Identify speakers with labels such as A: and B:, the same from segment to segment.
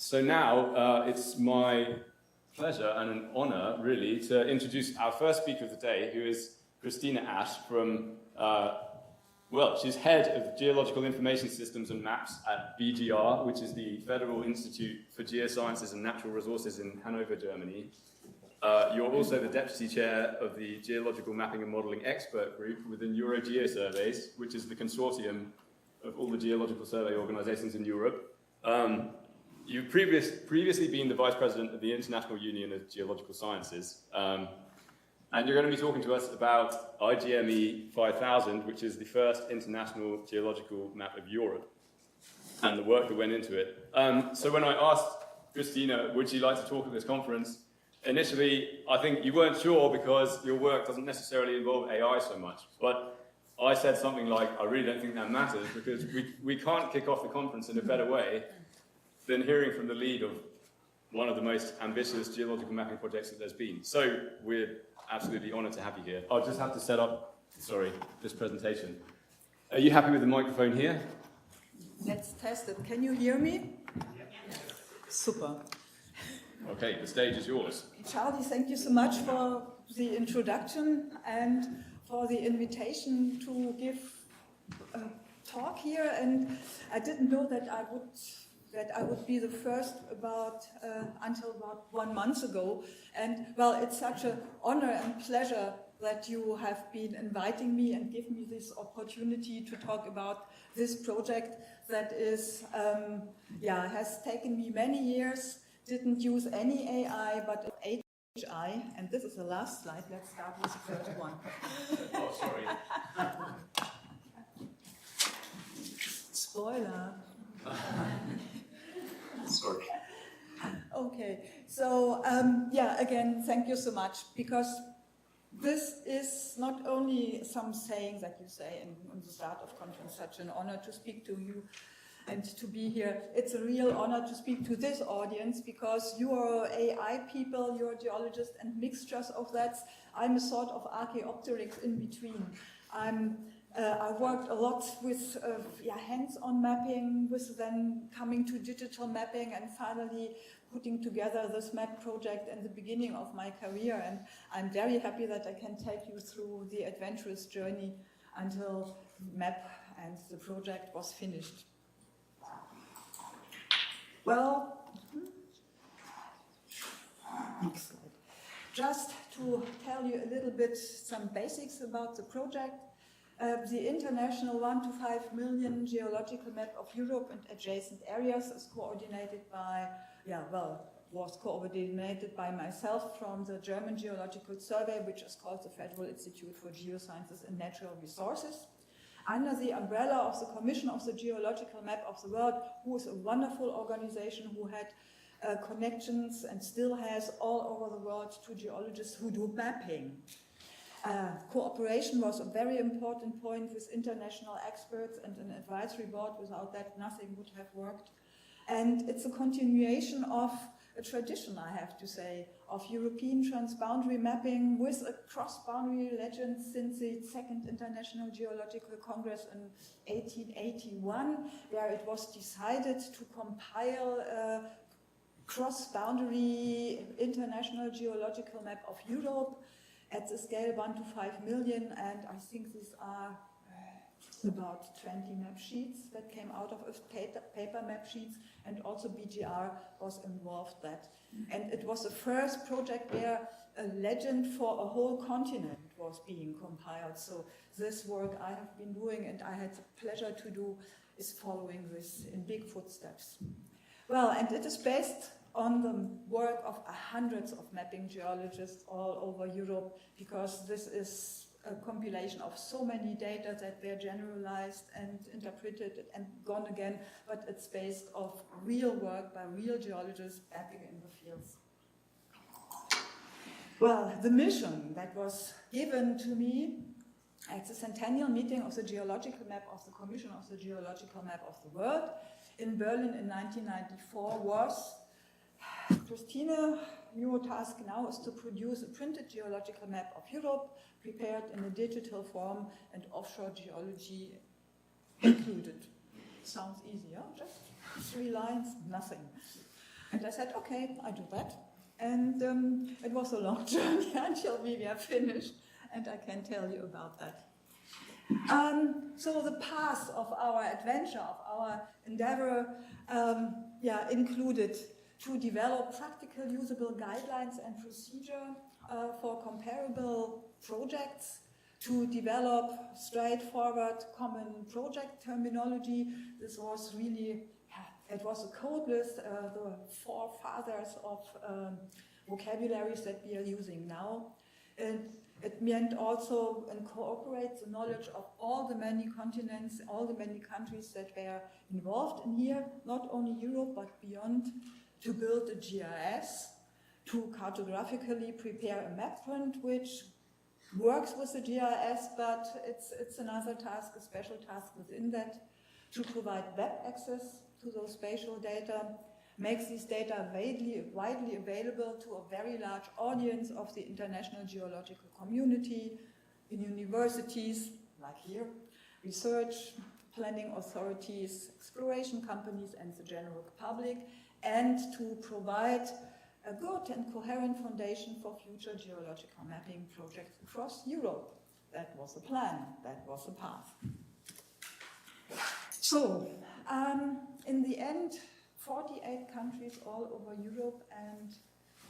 A: So now it's my pleasure and an honor, really, to introduce our first speaker of the day, who is Kristine Asch from, well, she's head of Geological Information Systems and Maps at BGR, which is the Federal Institute for Geosciences and Natural Resources in Hanover, Germany. You're also the deputy chair of the Geological Mapping and Modelling Expert Group within Eurogeosurveys, which is the consortium of all the geological survey organizations in Europe. You've previously been the vice president of the International Union of Geological Sciences, and you're going to be talking to us about IGME 5000, which is the first international geological map of Europe, and the work that went into it. So when I asked Christina, would she like to talk at this conference, initially I think you weren't sure because your work doesn't necessarily involve AI so much, but I said something like, I really don't think that matters because we can't kick off the conference in a better way than hearing from the lead of one of the most ambitious geological mapping projects that there's been. So we're absolutely honored to have you here. I'll just have to set up, this presentation. Are you happy with the microphone here?
B: Let's test it. Can you hear me? Yes. Super.
A: Okay, the stage is yours.
B: Charlie, thank you so much for the introduction and for the invitation to give a talk here. And I didn't know that I would be the first until about 1 month ago. And well, it's such an honor and pleasure that you have been inviting me and give me this opportunity to talk about this project that is, has taken me many years, didn't use any AI, but HI. And this is the last slide. Let's start with the first one.
A: Oh, sorry.
B: Spoiler.
A: Sorry.
B: Okay, so again, thank you so much, because this is not only some saying that you say in the start of conference, such an honor to speak to you and to be here. It's a real honor to speak to this audience because you are AI people, you're geologists and mixtures of that. I'm a sort of archaeopteryx in between. I worked a lot with hands-on mapping, with then coming to digital mapping and finally putting together this map project in the beginning of my career. And I'm very happy that I can take you through the adventurous journey until map and the project was finished. Well, next slide. Just to tell you a little bit some basics about the project. The international 1 to 5 million geological map of Europe and adjacent areas is coordinated by, was coordinated by myself from the German Geological Survey, which is called the Federal Institute for Geosciences and Natural Resources, under the umbrella of the Commission of the Geological Map of the World, who is a wonderful organization who had connections and still has all over the world to geologists who do mapping. Cooperation was a very important point with international experts and an advisory board. Without that, nothing would have worked. And it's a continuation of a tradition, I have to say, of European transboundary mapping with a cross-boundary legend since the Second International Geological Congress in 1881, where it was decided to compile a cross-boundary international geological map of Europe at the scale 1 to 5 million, and I think these are about 20 map sheets that came out of paper map sheets, and also BGR was involved that. And it was the first project where a legend for a whole continent was being compiled. So this work I have been doing and I had the pleasure to do is following this in big footsteps. Well, and it is based on the work of hundreds of mapping geologists all over Europe, because this is a compilation of so many data that they're generalized and interpreted and gone again, but it's based of real work by real geologists mapping in the fields. Well, the mission that was given to me at the centennial meeting of the Geological Map of the Commission of the Geological Map of the World in Berlin in 1994 was, Christine, your task now is to produce a printed geological map of Europe, prepared in a digital form and offshore geology included. Sounds easy, huh? Just 3 lines, nothing. And I said, okay, I do that. And it was a long journey until we were finished, and I can tell you about that. So the path of our adventure, of our endeavor, included to develop practical usable guidelines and procedure for comparable projects, to develop straightforward common project terminology. This was really, it was a code list, the forefathers of vocabularies that we are using now. And it meant also incorporate the knowledge of all the many continents, all the many countries that were involved in here, not only Europe but beyond, to build a GIS, to cartographically prepare a map print which works with the GIS, but it's another task, a special task within that, to provide web access to those spatial data, makes these data widely available to a very large audience of the international geological community, in universities, like here, research, planning authorities, exploration companies, and the general public, and to provide a good and coherent foundation for future geological mapping projects across Europe. That was the plan, that was the path. So, in the end, 48 countries all over Europe and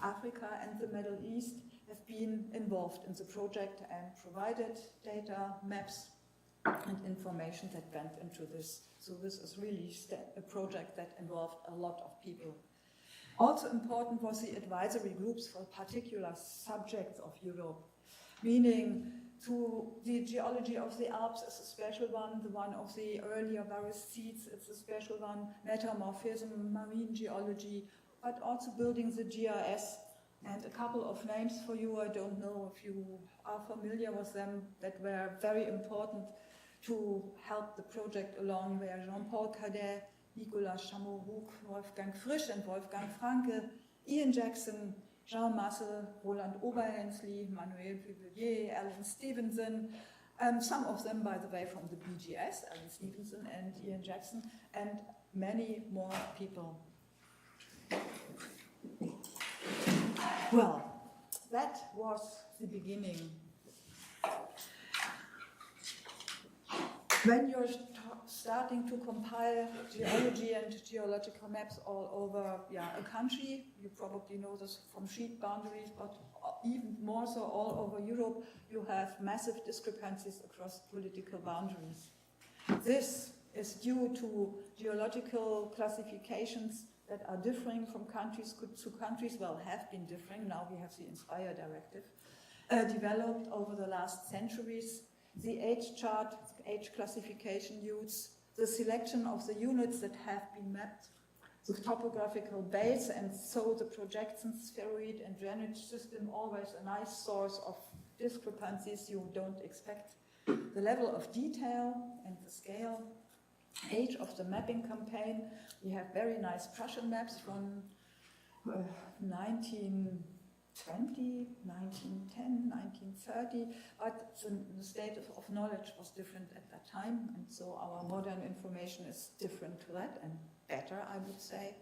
B: Africa and the Middle East have been involved in the project and provided data, maps, and information that went into this. So this is really a project that involved a lot of people. Also important was the advisory groups for particular subjects of Europe, meaning to the geology of the Alps is a special one, the one of the earlier various seeds, it's a special one, metamorphism, marine geology, but also building the GIS. And a couple of names for you, I don't know if you are familiar with them, that were very important to help the project along, were Jean-Paul Cadet, Nicolas Chameroux, Wolfgang Frisch and Wolfgang Franke, Ian Jackson, Jean Masse, Roland Oberhensley, Manuel Pupillier, Alan Stevenson, some of them, by the way, from the BGS, Alan Stevenson and Ian Jackson, and many more people. Well, that was the beginning. When you're starting to compile geology and geological maps all over a country, you probably know this from sheet boundaries, but even more so all over Europe, you have massive discrepancies across political boundaries. This is due to geological classifications that are differing from countries to countries, well, have been differing, now we have the INSPIRE directive, developed over the last centuries. The age chart, age classification use, the selection of the units that have been mapped, the topographical base, and so the projection, spheroid, and drainage system, always a nice source of discrepancies you don't expect. The level of detail and the scale, age of the mapping campaign. We have very nice Prussian maps from 1920, 1910, 1930, but the state of knowledge was different at that time, and so our modern information is different to that, and better, I would say.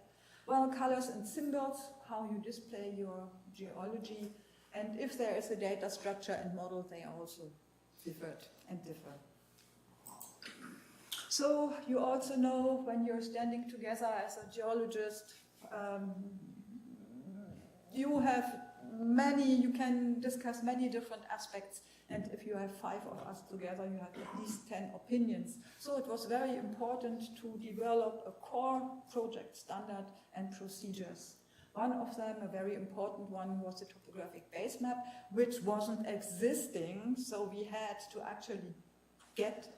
B: Well, colors and symbols, how you display your geology, and if there is a data structure and model, they also differed and differ. So you also know when you're standing together as a geologist, you can discuss many different aspects, and if you have 5 of us together, you have at least 10 opinions. So it was very important to develop a core project standard and procedures. One of them, a very important one, was the topographic base map, which wasn't existing, so we had to actually get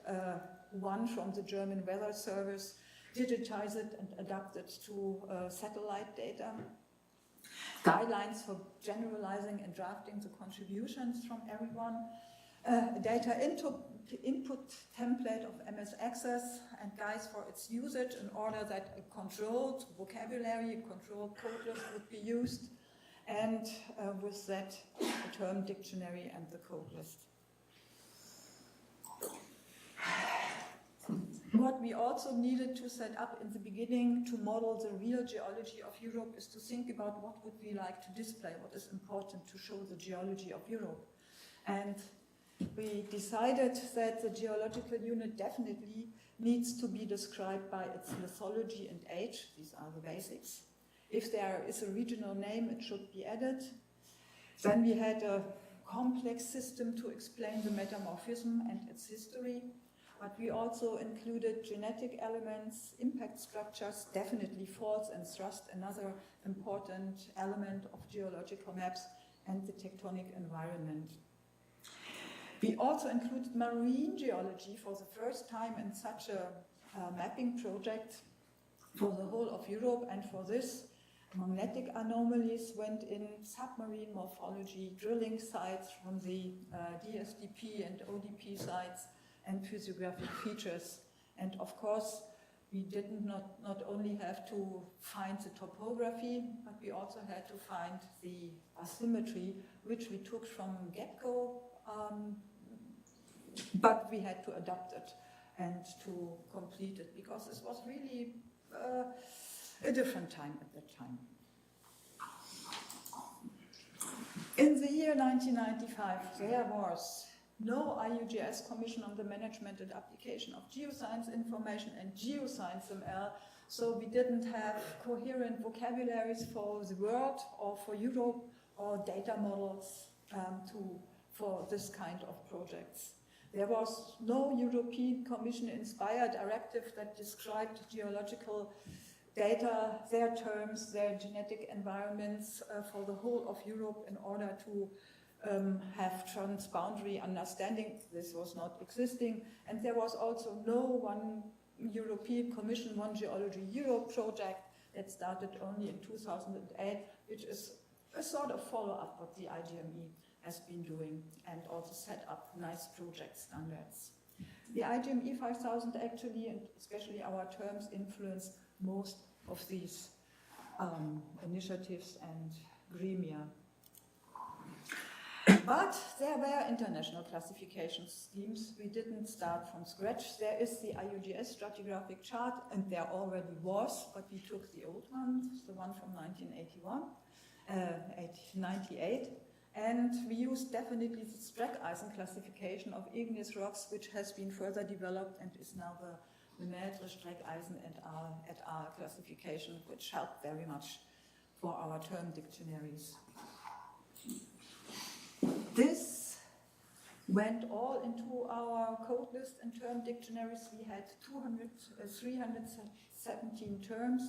B: one from the German Weather Service, digitize it and adapt it to satellite data. Guidelines for generalizing and drafting the contributions from everyone. A data input template of MS Access and guides for its usage in order that a controlled vocabulary, a controlled code list would be used, and with that, the term dictionary and the code list. What we also needed to set up in the beginning to model the real geology of Europe is to think about what would we like to display, what is important to show the geology of Europe. And we decided that the geological unit definitely needs to be described by its lithology and age. These are the basics. If there is a regional name, it should be added. Then we had a complex system to explain the metamorphism and its history. But we also included genetic elements, impact structures, definitely faults and thrust, another important element of geological maps, and the tectonic environment. We also included marine geology for the first time in such a mapping project for the whole of Europe, and for this, magnetic anomalies went in, submarine morphology, drilling sites from the DSDP and ODP sites, and physiographic features. And of course, we didn't not only have to find the topography, but we also had to find the asymmetry, which we took from get-go, but we had to adapt it and to complete it, because this was really a different time at that time. In the year 1995, there was no IUGS Commission on the Management and Application of Geoscience Information and Geoscience ML, so we didn't have coherent vocabularies for the world or for Europe or data models for this kind of projects. There was no European Commission-inspired directive that described geological data, their terms, their genetic environments for the whole of Europe in order to have transboundary understanding. This was not existing, and there was also no one European Commission, One Geology Europe project that started only in 2008, which is a sort of follow-up what the IGME has been doing, and also set up nice project standards. The IGME 5000 actually, and especially our terms, influenced most of these initiatives and gremia. But there were international classification schemes. We didn't start from scratch. There is the IUGS stratigraphic chart, and there already was, but we took the old one, the one from 1998, and we used definitely the Streck-Eisen classification of igneous rocks, which has been further developed and is now the Lemaitre, Streck-Eisen et al. Classification, which helped very much for our term dictionaries. This went all into our code list and term dictionaries. We had 317 terms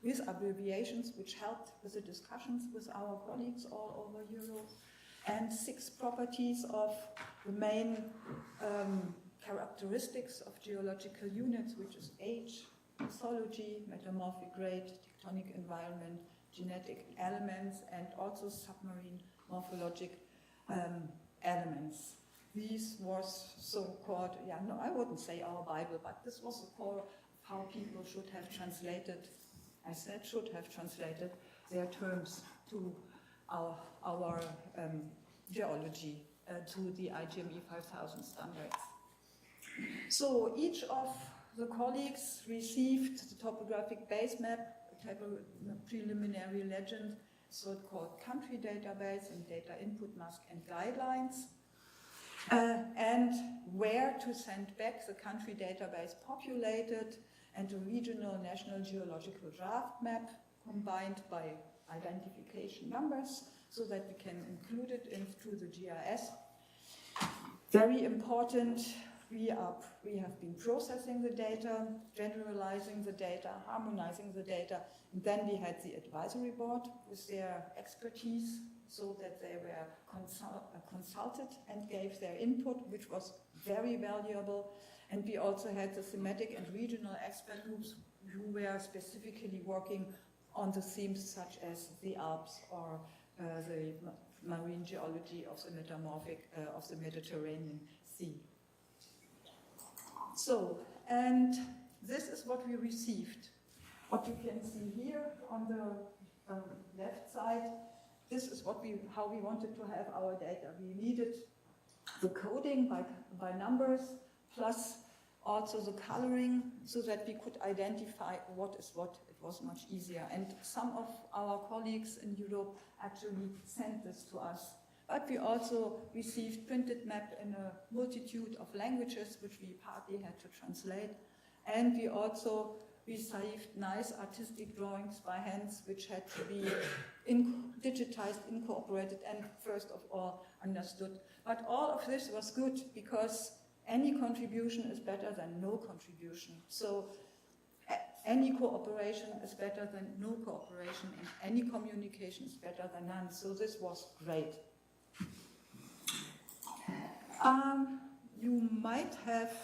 B: with abbreviations, which helped with the discussions with our colleagues all over Europe, and 6 properties of the main characteristics of geological units, which is age, lithology, metamorphic grade, tectonic environment, genetic elements, and also submarine morphologic elements. This was so-called, I wouldn't say our Bible, but this was the core of how people should have translated, I said should have translated their terms to our geology, to the IGME 5000 standards. So each of the colleagues received the topographic base map, a preliminary legend, so-called country database and data input mask and guidelines, and where to send back the country database populated, and a regional national geological draft map combined by identification numbers so that we can include it into the GIS. Very important, we have been processing the data, generalizing the data, harmonizing the data, and then we had the advisory board with their expertise so that they were consulted and gave their input, which was very valuable. And we also had the thematic and regional expert groups who were specifically working on the themes such as the Alps or the marine geology of the metamorphic of the Mediterranean Sea. So, and this is what we received. What you can see here on the left side, this is how we wanted to have our data. We needed the coding by numbers plus also the coloring, so that we could identify what is what. It was much easier. And some of our colleagues in Europe actually sent this to us. But we also received printed map in a multitude of languages, which we partly had to translate. And we also received nice artistic drawings by hands, which had to be digitized, incorporated, and first of all understood. But all of this was good, because any contribution is better than no contribution. So any cooperation is better than no cooperation, and any communication is better than none. So this was great. You might have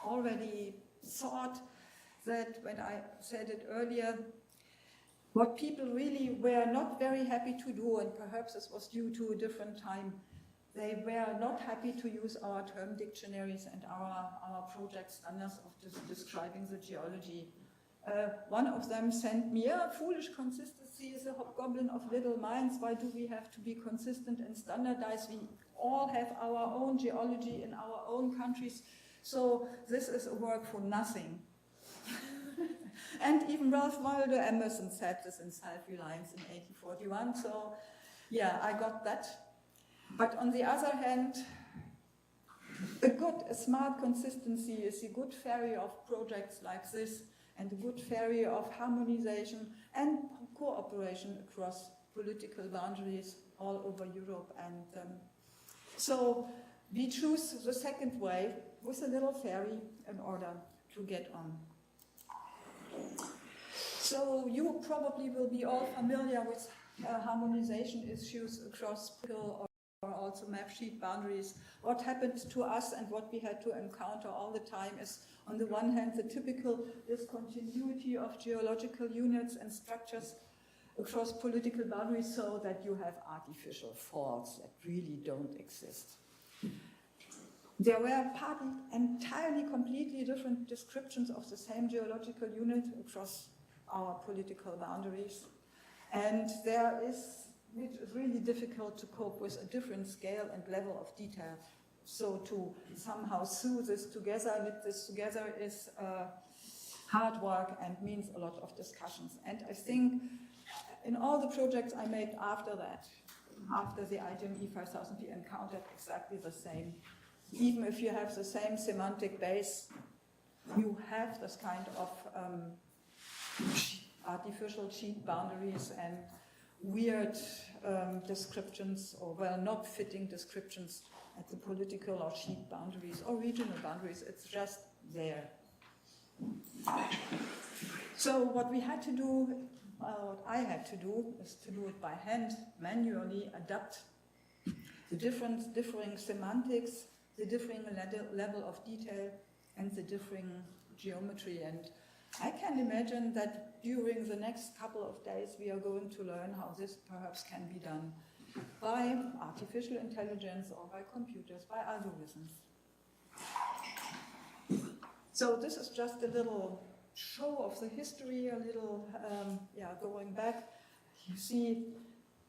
B: already thought that when I said it earlier, what people really were not very happy to do, and perhaps this was due to a different time, they were not happy to use our term dictionaries and our project standards of describing the geology. One of them sent me, foolish consistency is a hobgoblin of little minds. Why do we have to be consistent and standardized? We all have our own geology in our own countries, so this is a work for nothing. And even Ralph Waldo Emerson said this in Self-Reliance in 1841, so yeah, I got that. But on the other hand, a smart consistency is a good ferry of projects like this, and a good ferry of harmonization and cooperation across political boundaries all over Europe. And so we choose the second way with a little ferry in order to get on. So you probably will be all familiar with harmonization issues across political or also map sheet boundaries. What happened to us and what we had to encounter all the time is, on the one hand, the typical discontinuity of geological units and structures across political boundaries, so that you have artificial faults that really don't exist. There were partly entirely completely different descriptions of the same geological unit across our political boundaries. And it is really difficult to cope with a different scale and level of detail. So to somehow sew this together, knit this together, is hard work and means a lot of discussions. And I think in all the projects I made after that, after the IGME 5000, we encountered exactly the same. Even if you have the same semantic base, you have this kind of artificial sheet boundaries and weird descriptions, or well, not fitting descriptions at the political or sheet boundaries or regional boundaries. It's just there. So what we had to do, what I had to do, is to do it by hand, manually adapt the differing semantics, the differing level of detail, and the differing geometry. And I can imagine that during the next couple of days we are going to learn how this perhaps can be done by artificial intelligence or by computers, by algorithms. So this is just a little show of the history, a little going back. You see,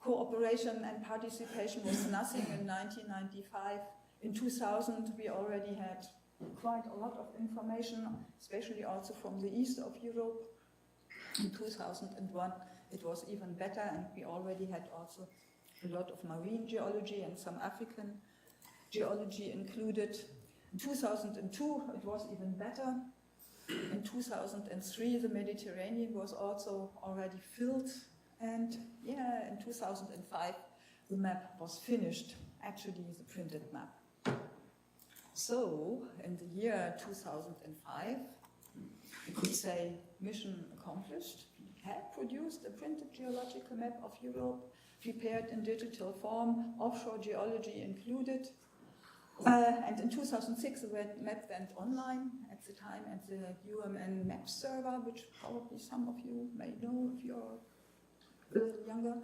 B: cooperation and participation was nothing in 1995. In 2000 we already had quite a lot of information, especially also from the east of Europe. In 2001 it was even better, and we already had also a lot of marine geology and some African geology included. In 2002 it was even better. In 2003 the Mediterranean was also already filled, and in 2005 the map was finished, actually the printed map. So, in the year 2005, we could say mission accomplished. We had produced a printed geological map of Europe, prepared in digital form, offshore geology included. And in 2006, the map went online at the time at the UMN map server, which probably some of you may know if you're a little younger.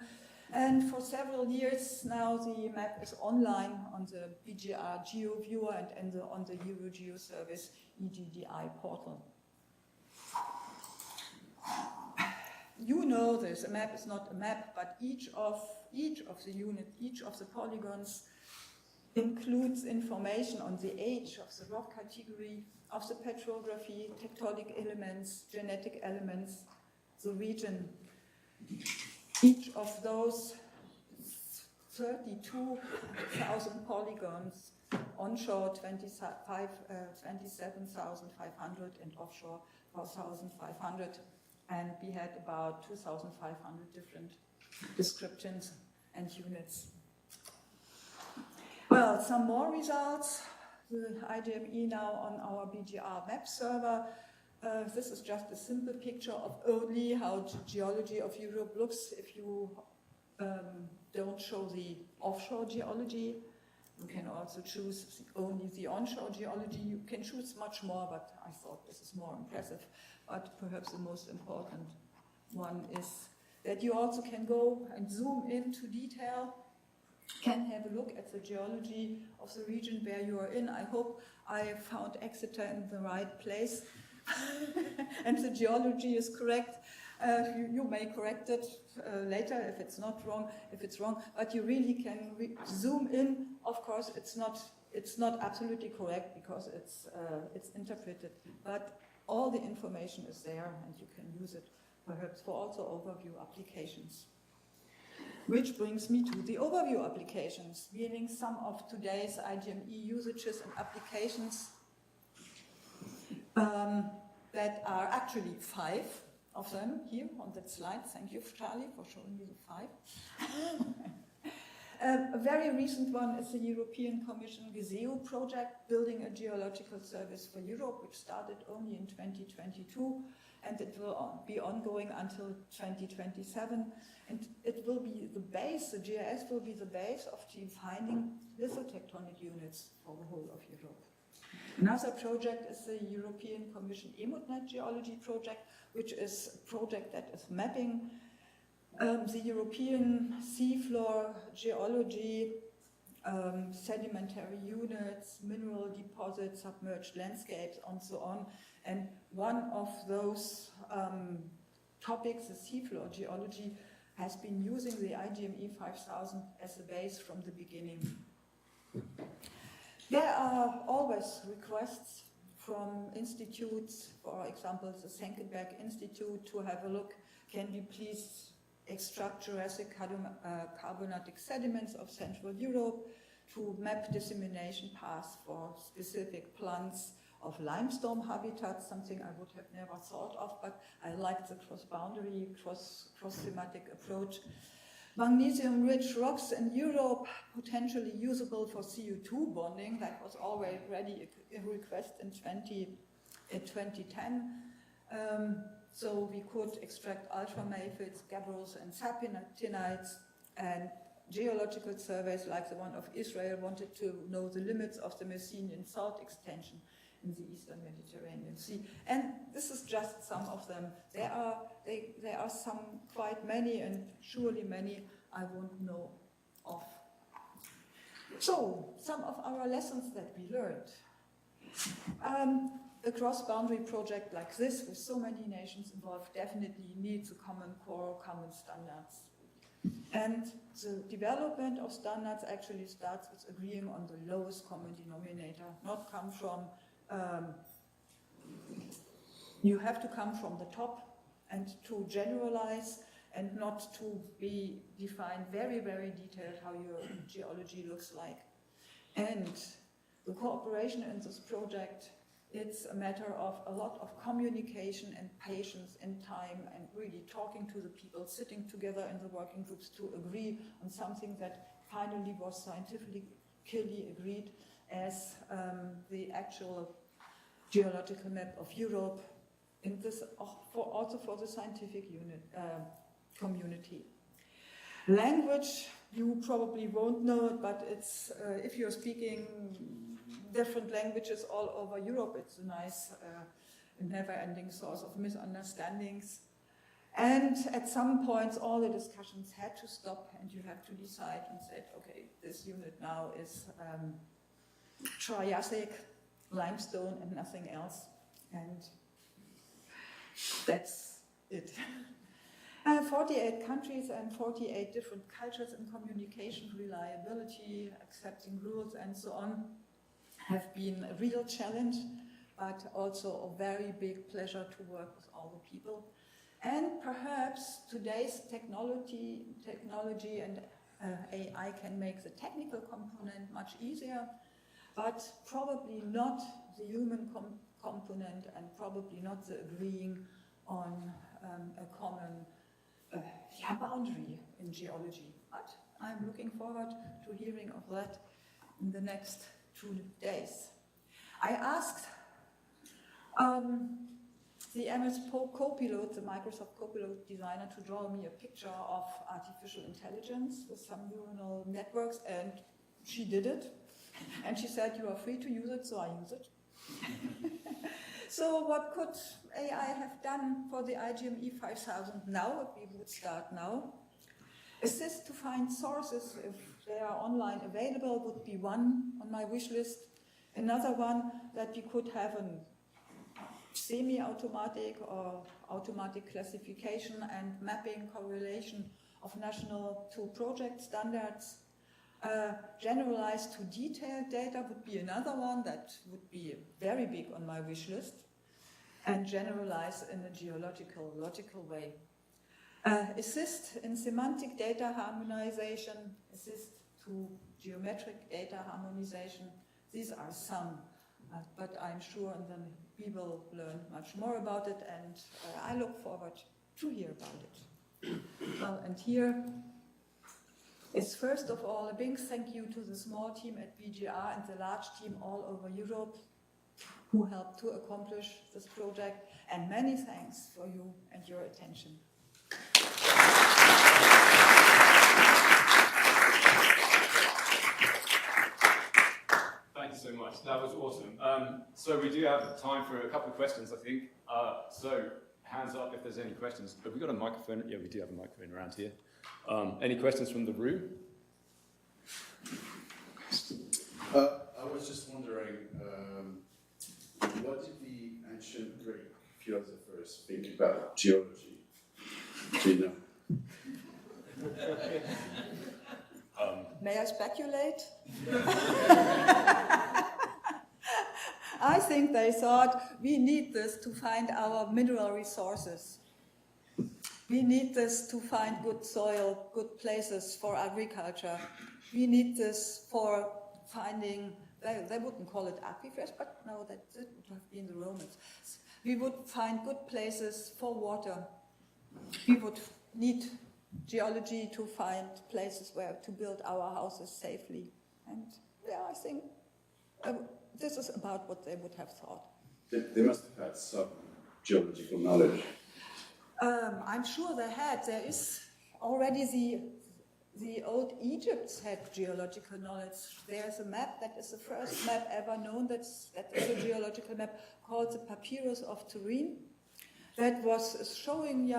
B: And for several years now, the map is online on the BGR GeoViewer and on the Eurogeo service EGDI portal. You know this, a map is not a map, but each of the units, each of the polygons includes information on the age of the rock category, of the petrography, tectonic elements, genetic elements, the region. Each of those 32,000 polygons, onshore 27,500 and offshore 4,500, and we had about 2,500 different descriptions and units. Well, some more results. The IGME now on our BGR map server. This is just a simple picture of only how geology of Europe looks if you don't show the offshore geology. You can also choose only the onshore geology. You can choose much more, but I thought this is more impressive. But perhaps the most important one is that you also can go and zoom into detail, can have a look at the geology of the region where you are in. I hope I found Exeter in the right place and the geology is correct. You may correct it later if it's not wrong, if it's wrong, but you really can zoom in. Of course, it's not absolutely correct because it's interpreted, but all the information is there and you can use it perhaps for also overview applications. Which brings me to the overview applications, meaning some of today's IGME usages and applications that are actually 5 of them here on that slide. Thank you, Charlie, for showing me the 5. A very recent one is the European Commission GESEO project, building a geological service for Europe, which started only in 2022, and it will be ongoing until 2027. And it will be the base, the GIS will be the base of defining lithotectonic units for the whole of Europe. Another project is the European Commission EMODNet Geology project, which is a project that is mapping the European seafloor geology, sedimentary units, mineral deposits, submerged landscapes, and so on. And one of those topics, the seafloor geology, has been using the IGME 5000 as a base from the beginning. There are always requests from institutes, for example, the Senckenberg Institute, to have a look, can we please extract Jurassic carbonatic sediments of Central Europe, to map dissemination paths for specific plants of limestone habitats, something I would have never thought of, but I like the cross-boundary, cross-thematic approach. Magnesium-rich rocks in Europe, potentially usable for CO2 bonding. That was already a request in 2010. So we could extract ultramafics, gabbros, and sapininites, and geological surveys like the one of Israel wanted to know the limits of the Messinian salt extension in the eastern Mediterranean Sea. And this is just some of them. There are some, quite many, and surely many I won't know of. So, some of our lessons that we learned. A cross-boundary project like this, with so many nations involved, definitely needs a common core, common standards. And the development of standards actually starts with agreeing on the lowest common denominator, not come from you have to come from the top and to generalize and not to be defined very, very detailed how your geology looks like. And the cooperation in this project, it's a matter of a lot of communication and patience and time and really talking to the people, sitting together in the working groups to agree on something that finally was scientifically agreed as the actual geological map of Europe, in this also for the scientific community. Language, you probably won't know it, but it's if you're speaking different languages all over Europe, it's a nice never-ending source of misunderstandings. And at some points, all the discussions had to stop, and you have to decide and say, okay, this unit now is Triassic, limestone, and nothing else. And that's it. 48 countries and 48 different cultures in communication, reliability, accepting rules, and so on, have been a real challenge, but also a very big pleasure to work with all the people. And perhaps today's technology and AI can make the technical component much easier, but probably not the human component, and probably not the agreeing on a common boundary in geology. But I'm looking forward to hearing of that in the next 2 days. I asked the MS Copilot, the Microsoft Copilot designer, to draw me a picture of artificial intelligence with some neural networks, and she did it. And she said, you are free to use it, so I use it. So what could AI have done for the IGME 5000 now, if we would start now? Assist to find sources, if they are online available, would be one on my wish list. Another one, that we could have a semi-automatic or automatic classification and mapping correlation of national to project standards. Generalized to detailed data would be another one that would be very big on my wish list. And generalize in a geological, logical way. Assist in semantic data harmonization, assist to geometric data harmonization. These are some, but I'm sure and then we will learn much more about it, and I look forward to hear about it. Well, and here is first of all a big thank you to the small team at BGR and the large team all over Europe who helped to accomplish this project, and many thanks for you and your attention.
A: Thank you so much. That was awesome. So we do have time for a couple of questions, I think. So hands up if there's any questions. Have we got a microphone? Yeah, we do have a microphone around here. Any questions from the room?
C: I was just wondering, what did the ancient Greek philosophers think about geology? Do you know?
B: May I speculate? I think they thought, we need this to find our mineral resources. We need this to find good soil, good places for agriculture. We need this for finding, they wouldn't call it aquifers, but no, that would have been the Romans. We would find good places for water. We would need geology to find places where to build our houses safely. And yeah, I think this is about what they would have thought.
C: They must have had some geological knowledge.
B: I'm sure they had. There is already the old Egypts had geological knowledge. There's a map that is the first map ever known that is a geological map called the Papyrus of Turin. That was showing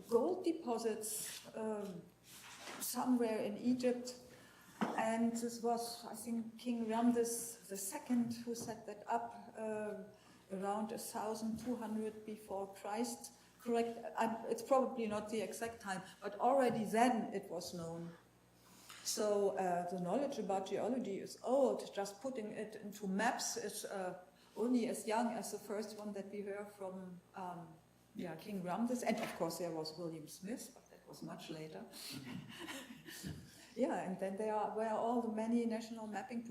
B: gold deposits somewhere in Egypt. And this was, I think, King Ramses II who set that up around 1200 before Christ. Correct, it's probably not the exact time, but already then it was known. So the knowledge about geology is old. Just putting it into maps is only as young as the first one that we heard from King Ramses. And of course there was William Smith, but that was much later. Yeah, and then there were all the many national mapping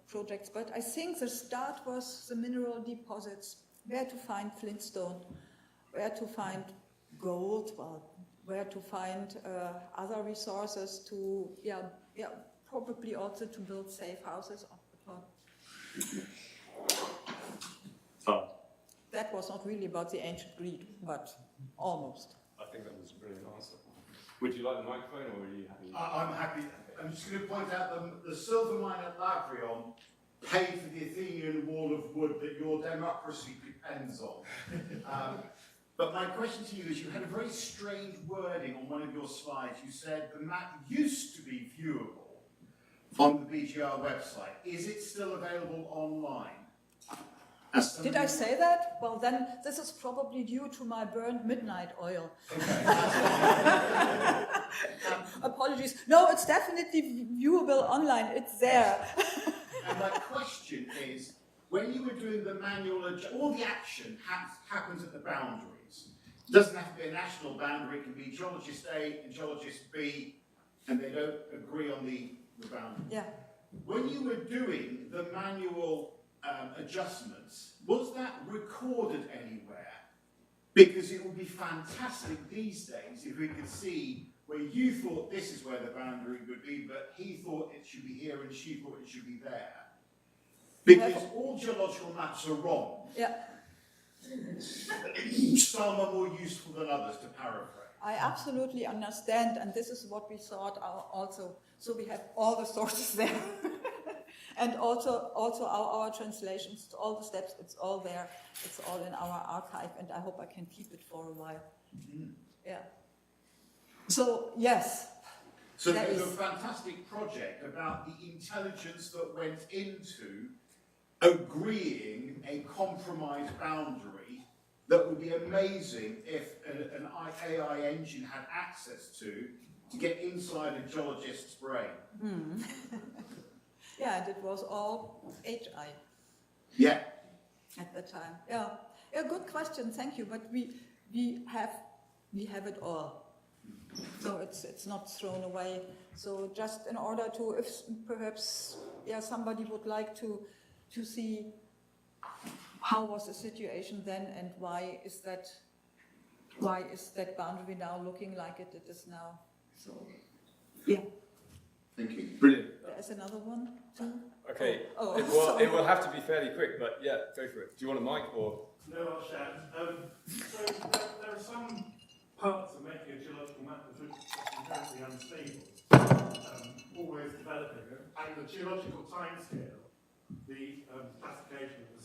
B: projects. But I think the start was the mineral deposits, where to find flintstone, where to find gold, where to find other resources to, probably also to build safe houses. That was not really about the ancient Greek, but almost.
A: I think that was a brilliant answer. Would you like the microphone, or are you happy?
D: I'm happy. I'm just going to point out the silver mine at Lavrion paid for the Athenian wall of wood that your democracy depends on. But my question to you is, you had a very strange wording on one of your slides. You said the map used to be viewable on the BGR website. Is it still available online?
B: Did I say that? Well, then this is probably due to my burned midnight oil. Apologies. No, it's definitely viewable online. It's there.
D: And my question is, when you were doing the manual, all the action happens at the boundaries. It doesn't have to be a national boundary. It can be geologist A and geologist B, and they don't agree on the boundary.
B: Yeah.
D: When you were doing the manual adjustments, was that recorded anywhere? Because it would be fantastic these days if we could see where you thought this is where the boundary would be, but he thought it should be here and she thought it should be there. Because all geological maps are wrong.
B: Yeah.
D: Some are more useful than others, to paraphrase.
B: I absolutely understand, and this is what we thought also. So we have all the sources there. And also our translations, all the steps, it's all there. It's all in our archive, and I hope I can keep it for a while. Mm-hmm. Yeah. So, yes.
D: So there's a fantastic project about the intelligence that went into agreeing a compromise boundary that would be amazing if an AI engine had access to get inside a geologist's brain.
B: Mm. Yeah, and it was all HI.
D: Yeah.
B: At the time. Yeah. Yeah, good question, thank you. But we have it all. So it's not thrown away. So just in order to, if perhaps somebody would like to see how was the situation then and why is that boundary now looking like it is now. So yeah.
D: Thank you.
A: Brilliant.
B: There's another one too.
A: Okay.
B: Oh,
A: It will have to be fairly quick, but yeah, go for it. Do you want a mic or?
E: No, I'll shout. So there are some parts of making a geological map which are inherently unstable, always developing, and the geological timescale, the classification of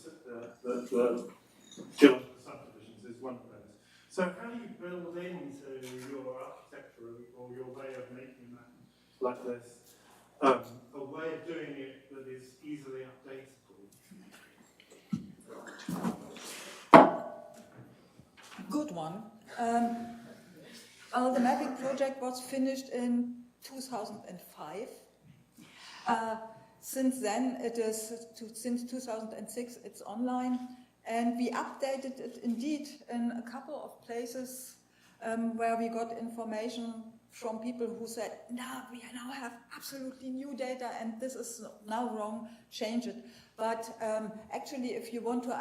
E: the geological subdivisions is one of those. So how do you build into your architecture or your way of making a map like this a way of doing it that is easily updatable?
B: Good one. The mapping project was finished in 2005. Since then, since 2006, it's online, and we updated it indeed in a couple of places where we got information from people who said, "No, we now have absolutely new data, and this is now wrong. Change it." But actually, if you want to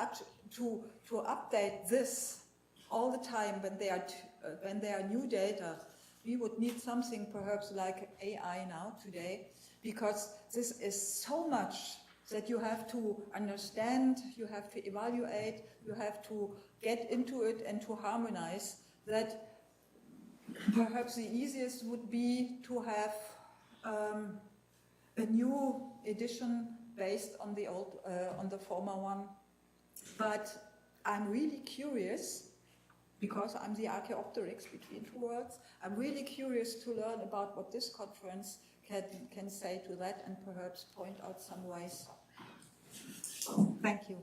B: update this all the time when there are new data, we would need something perhaps like AI now today, because this is so much that you have to understand, you have to evaluate, you have to get into it and to harmonize, that perhaps the easiest would be to have a new edition based on the old, on the former one. But I'm really curious, because I'm the archaeopteryx between two worlds, I'm really curious to learn about what this conference can say to that and perhaps point out some ways. Thank you.